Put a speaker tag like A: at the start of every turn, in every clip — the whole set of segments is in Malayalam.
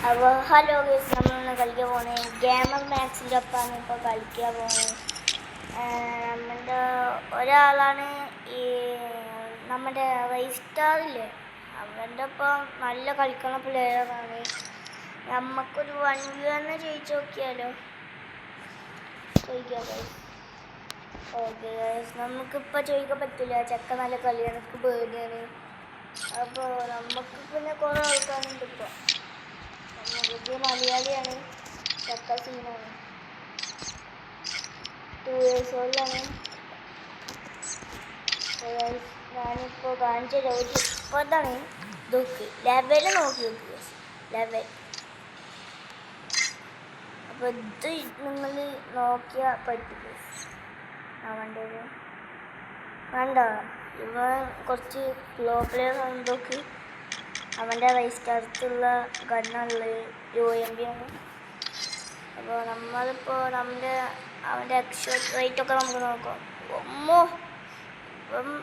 A: അപ്പോൾ ഹലോ ഗൈസ്, നമ്മളിന്ന് കളിക്കാൻ പോണേ ഗെയിമർ മാക്സിൻ്റെ ഒപ്പമാണ് ഇപ്പോൾ കളിക്കാൻ പോണേ. നമ്മുടെ ഒരാളാണ് ഈ നമ്മുടെ റൈസ്റ്റാറില്ലേ, അവൻ്റെ ഒപ്പം നല്ല കളിക്കണ പ്ലെയറാണ്. നമുക്കൊരു 1v തന്നെ ചോദിച്ചു നോക്കിയാലോ? ചോദിക്കാം ഗൈസ്. ഓക്കെ ഗൈസ്, നമുക്കിപ്പോൾ ചോദിക്കാൻ പറ്റില്ല, ചെക്ക നല്ല കളിയാണ്, എനിക്ക് പേടിയാണ്. അപ്പോൾ നമുക്ക് പിന്നെ കുറേ ആൾക്കാരുണ്ട്. ഇപ്പോൾ ഇത് മലയാളിയാണ്, ചക്ക സീനാണ്, 2 years old-ആണ്. ഞാനിപ്പോൾ കാണിച്ച ഒരു ഇപ്പോൾ ഇതാണ് നോക്ക്, ലെവല് നോക്കി നോക്കുക, ലെവൽ. അപ്പോൾ ഇത് നിങ്ങൾ നോക്കിയാൽ പറ്റും. അവൻ്റെ വേണ്ട, ഇവൻ കുറച്ച് ലോ പ്ലെയർ ആണ്. നോക്ക്, അവൻ്റെ റൈസ്റ്റാർത്തുള്ള ഗണ്ണുള്ളത് UMP ആണ്. അപ്പോൾ നമ്മളിപ്പോൾ അവൻ്റെ എക്സ്പോർട്ട് റേറ്റൊക്കെ നമുക്ക് നോക്കാം. ഒമ്മോ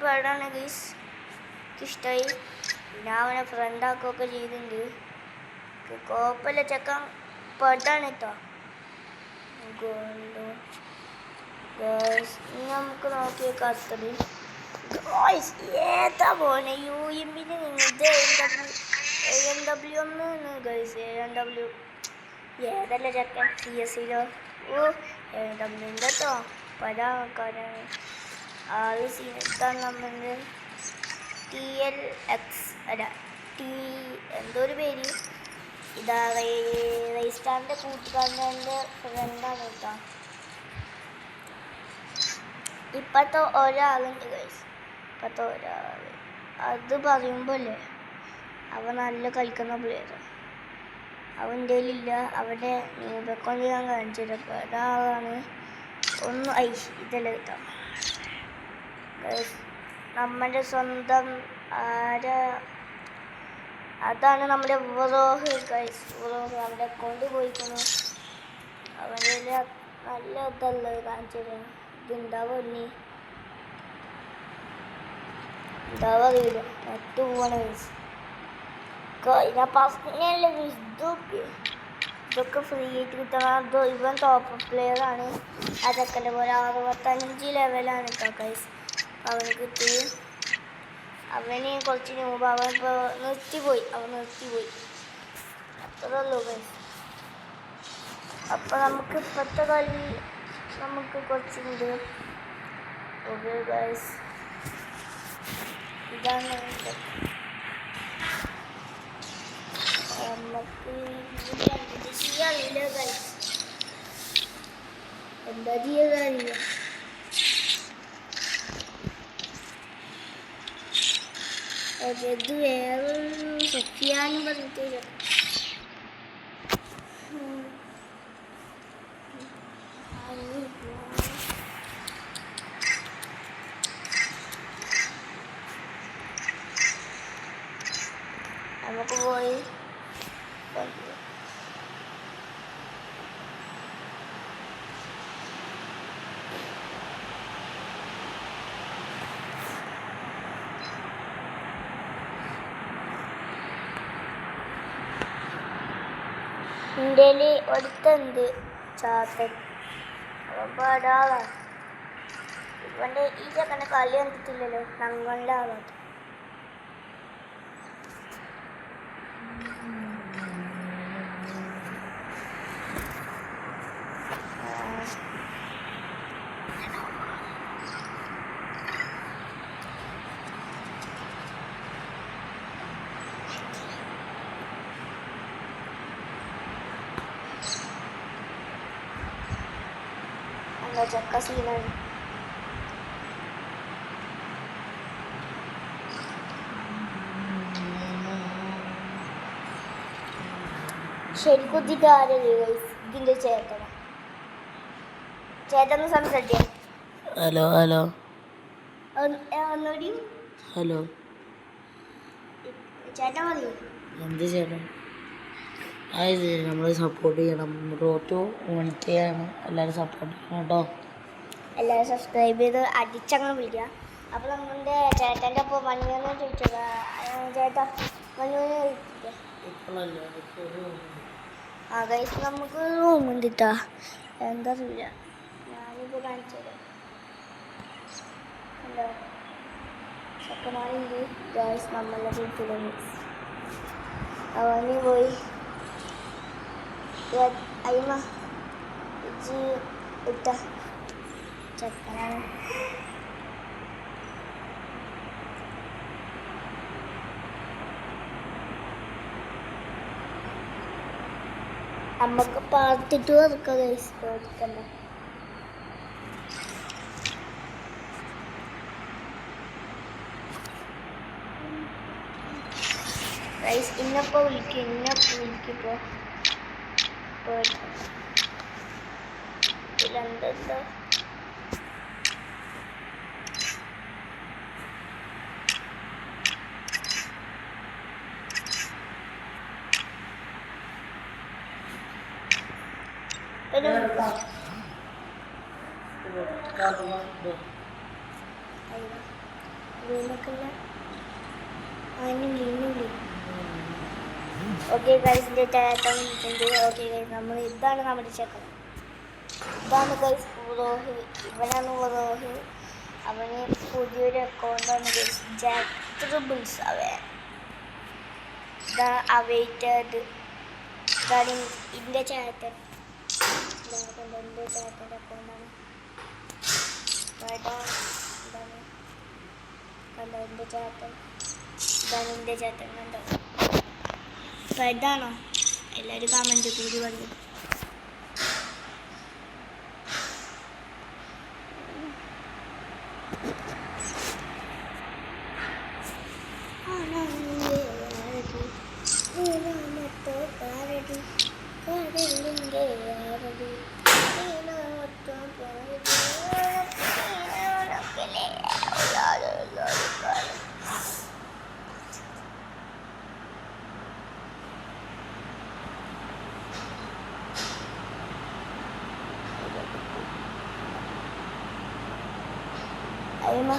A: പെടാണ് ഗൈസ്, എനിക്കിഷ്ടമായി. ഞാൻ അവനെ ഫ്രണ്ടാക്കുകയൊക്കെ ചെയ്തിട്ടുണ്ട്. കുഴപ്പമില്ല, ചെക്കൻ പെടാണ് കേട്ടോ. ഗോൾഡ് ഗൈസ്, ഇനി നമുക്ക് നോക്കി വെക്കാം അടുത്തത്. ഏതാ പോലെ UMP-ന് ഇത് AMW ഒന്ന് ഗൈസ്, AMW ഏതല്ല ചെക്കൻ CSയിലോ. AMW കേട്ടോ, പല ആൾക്കാരാണ്. ആള് സീനത്താണ് നമ്മളുടെ TLX അല്ല എന്തോ ഒരു പേര്. ഇതാ റൈസ്റ്റാറിൻ്റെ കൂട്ടുകാരൻ്റെ ഫ്രണ്ടാണ് കേട്ടോ. ഇപ്പോഴത്തെ ഒരാളുണ്ട് ഗൈസ്, ഇപ്പോഴത്തെ ഒരാൾ അത് പറയുമ്പോൾ അല്ലേ, അവൻ നല്ല കളിക്കുന്ന പ്ലെയറാണ്. അവൻ്റെ ഇല്ല, അവൻ്റെ ന്യൂബക്കൊണ്ട് ഞാൻ കാണിച്ചിട്ട് ഒരാളാണ്. ഒന്ന് ഇതല്ല കേട്ടോ ഗൈസ്, നമ്മുടെ സ്വന്തം അതാണ് നമ്മുടെ വ്ളോഗ് ഗൈസ്. വ്ളോഗ് അവൻ്റെ അക്കൗണ്ട് പോയിക്കുന്നു. അവൻ്റെ നല്ല ഇതല്ലത് കാണിച്ചത്. ഇതുണ്ടാവുമോ ഉണ്ടാവാറില്ല, നെറ്റ് പോവാണ് ഗൈസ്. ഞാൻ പറഞ്ഞല്ല ഗൈസ്, ഇതൊക്കെ ഫ്രീ ആയിട്ട് കിട്ടണം. ഇവൻ ടോപ്പ് പ്ലെയറാണ്. അതൊക്കെ പോലെ 65 ലെവലാണ് കേട്ടോ ഗൈസ്. അവന് കിട്ടി. അവന് കുറച്ച് മുമ്പ് അവൻ ഇപ്പോൾ നിർത്തിപ്പോയി. അത്രേ ഉള്ളൂ ഗൈസ്. അപ്പോൾ നമുക്ക് ഇപ്പോഴത്തെ കളി നമുക്ക് കുറച്ചുണ്ട്. ഓക്കെ ഗൈസ്, ഇതാണ് നമുക്ക് ചെയ്യാറില്ല ഗൈസ്. എന്താ ചെയ്യാറില്ല. ഇത് വേറൊരു സൊഫിയാനും പറഞ്ഞിട്ട് നമുക്ക് പോയി ഇന്ത്യയിൽ ഒരുത്തുണ്ട് ചാത്തൻ. അപ്പോൾ ഒരാളാണ് ഇവൻ്റെ ഈ ചെക്കൻ്റെ കളി കണ്ടിട്ടില്ലല്ലോ, ഞങ്ങളുടെ ആളാണ്. ചക്ക സീനാണ്. ശരിക്കും ഇതിൻ്റെ ചേട്ടൻ സംസാരിക്കാം.
B: ഹലോ ഹലോ
A: ഒന്നുകൂടി
B: ഹലോ
A: ചേട്ടൻ പറയൂ.
B: എന്ത് ചേട്ടൻ? അത് നമ്മൾ സപ്പോർട്ട് ചെയ്യണം. റോട്ടോ ഓണിക്കയാണ്, എല്ലാവരും സപ്പോർട്ട് ചെയ്യണം കേട്ടോ.
A: എല്ലാവരും സബ്സ്ക്രൈബ് ചെയ്ത് അടിച്ചങ്ങനെ വിളിക്കുക. അപ്പോൾ നമ്മളുടെ ചേട്ടൻ്റെ ഒപ്പം മഞ്ഞൊന്നും ചോദിച്ചത്. ചേട്ടാ മഞ്ഞൊന്ന് ചോദിക്കുക.
B: അടുക്കളല്ലേ അതൊക്കെ ഒരു
A: ആ ഗൈസ് നമുക്ക് റൂമുണ്ട് കേട്ടാ. എന്താ അറിയില്ല, ഞാനിപ്പോൾ കാണിച്ചത് ഹലോ ചെക്കന്മാരുണ്ട് ഗൈസ് നമ്മളെ വീട്ടിൽ. അവന് പോയി അയ്മ ഇജ്ജ് ഇട്ട ചെക്കനാണ്. നമുക്ക് പാർട്ടിട്ട് കൊടുക്കാം ഗൈസ്, കൊടുക്കണ്ട. ഗൈസ് ഇന്നപ്പോൾ വിളിക്കിപ്പോൾ ഇതിലെന്തെന്തോ ഓക്കെ ഗൈസിൻ്റെ ചേട്ടൻ വിളിച്ചിട്ടുണ്ട്. ഓക്കെ ഗൈസ് ഇതാണ് നമ്മുടെ ചെക്കൻ. ഇതാണ് ഗൈസ് റോഹി, ഇവനാണ് റോഹി. അവന് പുതിയൊരു അക്കൗണ്ടാണ് ഗൈസ്, ജാക്ക് ട്രിബിൾസ്. ഇതാണ് അവൈറ്റഡ്. ഇതാണ് എൻ്റെ ചേട്ടൻ. എൻ്റെ ചേട്ടൻ്റെ അക്കൗണ്ടാണ്. കണ്ടോ എൻ്റെ ചേട്ടൻ, ഇതാണ് എൻ്റെ ചേട്ടൻ. കണ്ടോ ഇതാണോ? എല്ലാവരും കമൻറ്റ് കൂടി വന്നു. അയ്മ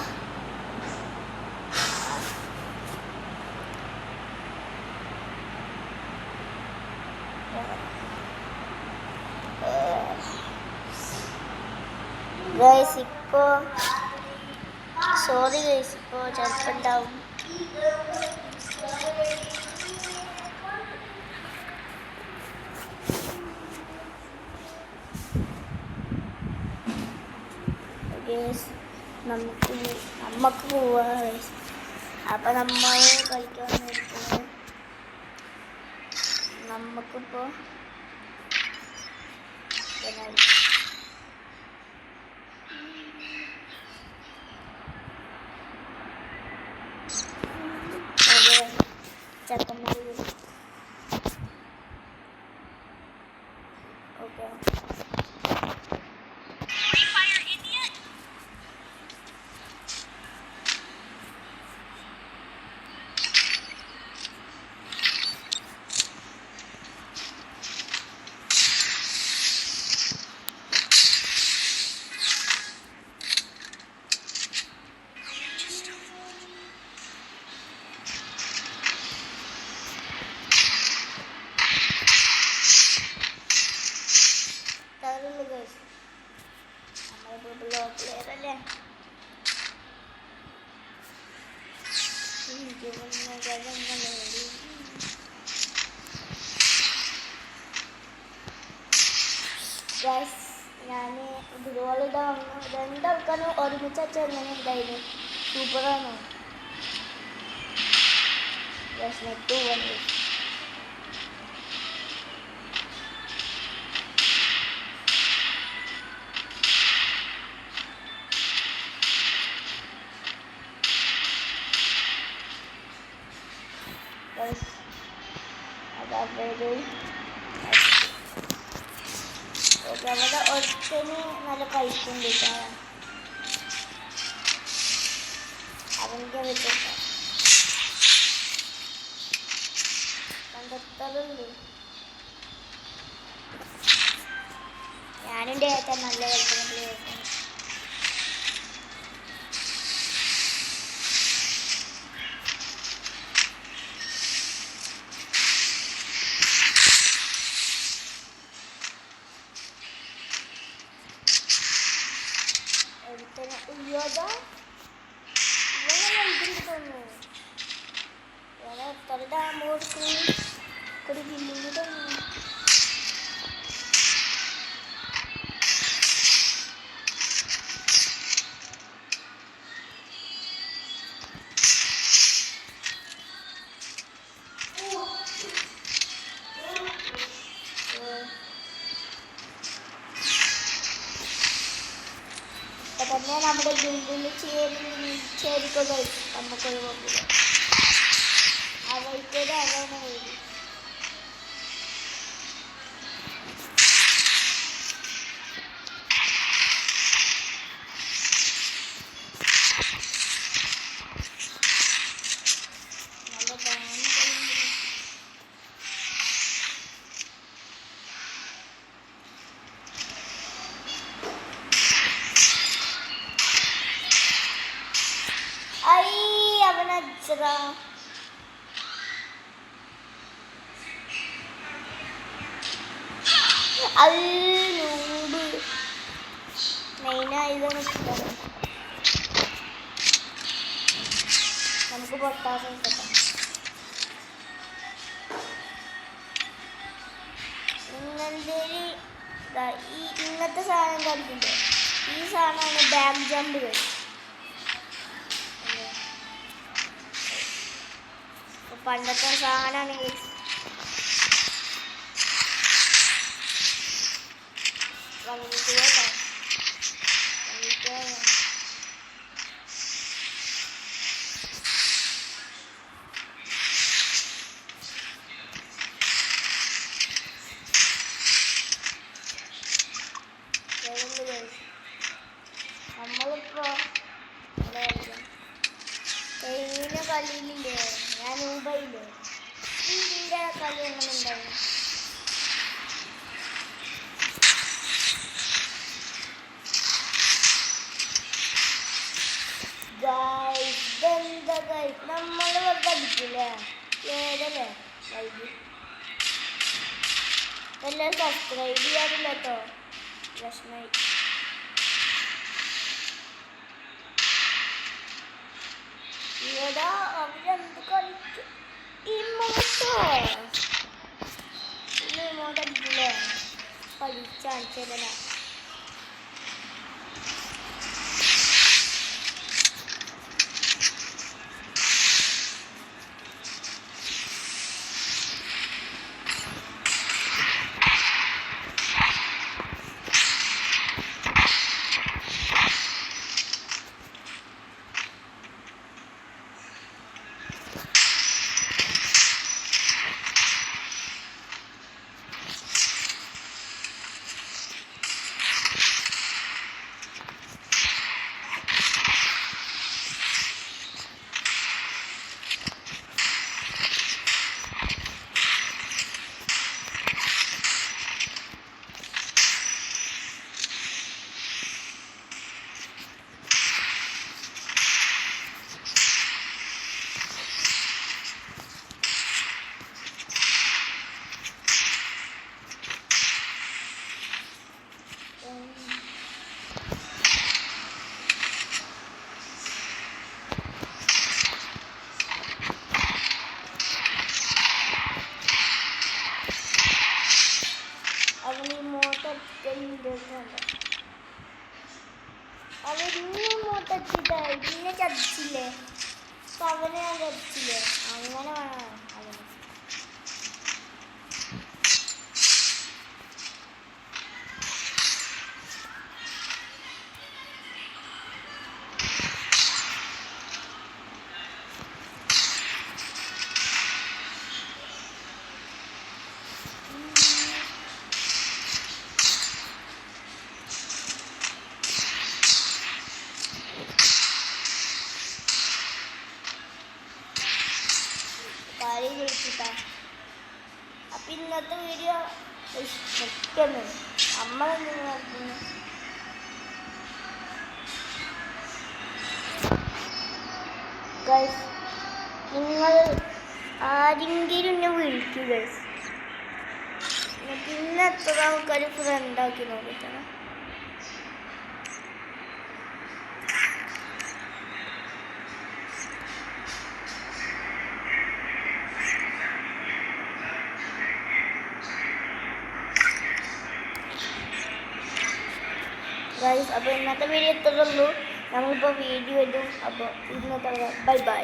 A: ഗൈസ് ഇപ്പോൾ സോറി ഗൈസ്, ഇപ്പോൾ ചിലപ്പോൾ ഉണ്ടാവും. നമുക്ക് പോവാ ഗൈസ്. അപ്പം നമ്മൾ കളിക്കാൻ നിൽക്കുന്നത് നമുക്കിപ്പോൾ ചെക്കന്മാർ ഓക്കെ. പ്ലെയറല്ലേ ഞാൻ ഇതുപോലെ ഇതാവുന്നു. രണ്ടാൾക്കാരും ഒരുമിച്ച് വെച്ചാൽ എങ്ങനെ ഉണ്ടായിരുന്നു? സൂപ്പറാണോ? നെറ്റ് വന്നു. അതവര് ഓക്കെ, അവിടെ ഒറ്റന് നല്ല കഴിക്കുന്നുണ്ട് കേട്ടോ. അവൻ്റെ വെച്ചിട്ട് കണ്ടെത്തലുണ്ട്. ഞാനും ഡേറ്റ നല്ല കളിക്കുന്നുണ്ട്. ഏതാ ഇവനെല്ലാം ഇതിൻ്റെ തോന്നുന്നു വേറെ എത്ര ഡാമ്പ് കൊടുക്കുന്നു ഒരു ബില്ലിങ് തോന്നുന്നു തന്നെ നമ്മുടെ ഗിൽഡിൽ ചേരിക്കുക നമുക്കൊരു കുഴപ്പമില്ല അവയ്ക്കൊരു അവനെ വരും നല്ല ബാൻ കഴിയുമ്പോൾ അവനച്ഛറ അല്ലൂബ് മെയിനായതാണ് നമുക്ക് പൊട്ടാതെ കിട്ടാം ഇങ്ങനത്തെ സാധനം കളിക്കുന്നുണ്ട് ഈ സാധനമാണ് ബാക്ക് ജമ്പ് കളി പണ്ടത്തെ സാധനമാണ് നമ്മളിപ്പോ കളിയിലില്ലേ ഞാൻ ഊബയില്ലേ ഇതിൻ്റെ കളി എങ്ങനെ ഉണ്ടായിരുന്നു നമ്മൾ വെറുതെ അടിക്കില്ലേ ഏതല്ലേ വൈകി എല്ലാവരും സബ്സ്ക്രൈബ് ചെയ്യാറില്ല കേട്ടോ വിഷമായി ഇവിടെ അവരെന്ത് കളിക്കും ഇമോട്ടോ അടിക്കില്ലേ കളിച്ചാൽ അവരിന്നും മൂത്തച്ചിട്ട് ഇതിനെ ചതിച്ചില്ലേ അപ്പൊ അവനെ ഞാൻ ചതിച്ചില്ലേ അങ്ങനെ വേണം അവന് കാര്യം ചോദിച്ചിട്ടാ അപ്പൊ ഇന്നത്തെ വീഡിയോ വെക്കുന്നു നമ്മളെന്തെങ്കിലും നടത്തുന്നു ഗൈസ് നിങ്ങൾ ആരെങ്കിലും എന്നെ വിളിക്കൂ ഗൈസ് പിന്നെ എത്ര ആൾക്കാർ ഫ്രണ്ടാക്കി നോക്കിട്ടാണ് ഗൈസ് അപ്പോൾ ഇന്നത്തെ വീഡിയോ ഇത്രയുള്ളൂ. നമ്മളിപ്പോൾ വീഡിയോ ഇടും. അപ്പോൾ ഇന്നത്തെ ബൈ ബൈ.